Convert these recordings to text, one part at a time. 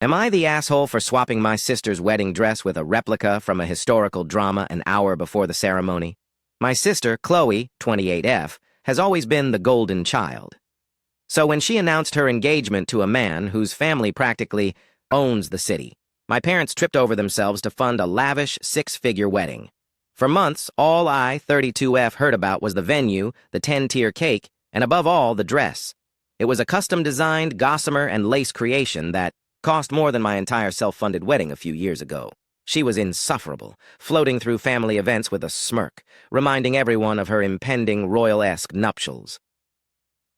Am I the asshole for swapping my sister's wedding dress with a replica from a historical drama an hour before the ceremony? My sister, Chloe, 28F, has always been the golden child. So when she announced her engagement to a man whose family practically owns the city, my parents tripped over themselves to fund a lavish six-figure wedding. For months, all I, 32F, heard about was the venue, the 10-tier cake, and above all, the dress. It was a custom-designed gossamer and lace creation that cost more than my entire self-funded wedding a few years ago. She was insufferable, floating through family events with a smirk, reminding everyone of her impending royal-esque nuptials.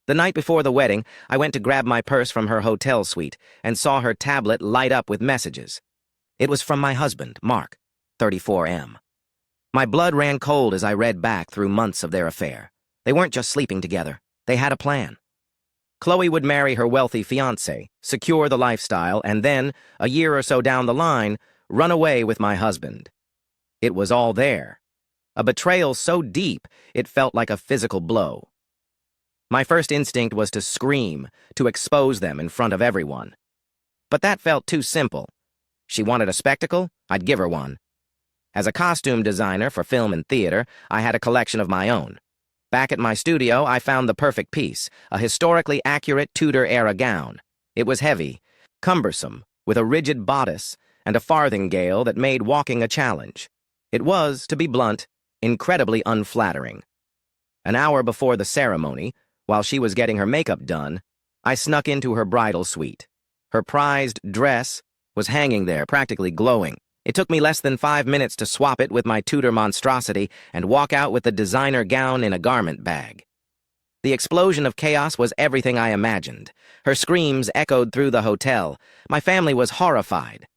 The night before the wedding, I went to grab my purse from her hotel suite and saw her tablet light up with messages. It was from my husband, Mark, 34M. My blood ran cold as I read back through months of their affair. They weren't just sleeping together. They had a plan. Chloe would marry her wealthy fiancé, secure the lifestyle, and then, a year or so down the line, run away with my husband. It was all there. A betrayal so deep, it felt like a physical blow. My first instinct was to scream, to expose them in front of everyone. But that felt too simple. She wanted a spectacle? I'd give her one. As a costume designer for film and theater, I had a collection of my own. Back at my studio, I found the perfect piece, a historically accurate Tudor-era gown. It was heavy, cumbersome, with a rigid bodice and a farthingale that made walking a challenge. It was, to be blunt, incredibly unflattering. An hour before the ceremony, while she was getting her makeup done, I snuck into her bridal suite. Her prized dress was hanging there, practically glowing. It took me less than 5 minutes to swap it with my Tudor monstrosity and walk out with the designer gown in a garment bag. The explosion of chaos was everything I imagined. Her screams echoed through the hotel. My family was horrified.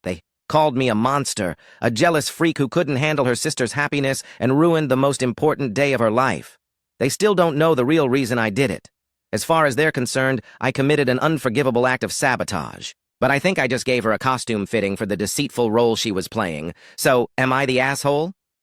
They called me a monster, a jealous freak who couldn't handle her sister's happiness and ruined the most important day of her life. They still don't know the real reason I did it. As far as they're concerned, I committed an unforgivable act of sabotage. But I think I just gave her a costume fitting for the deceitful role she was playing. So, am I the asshole?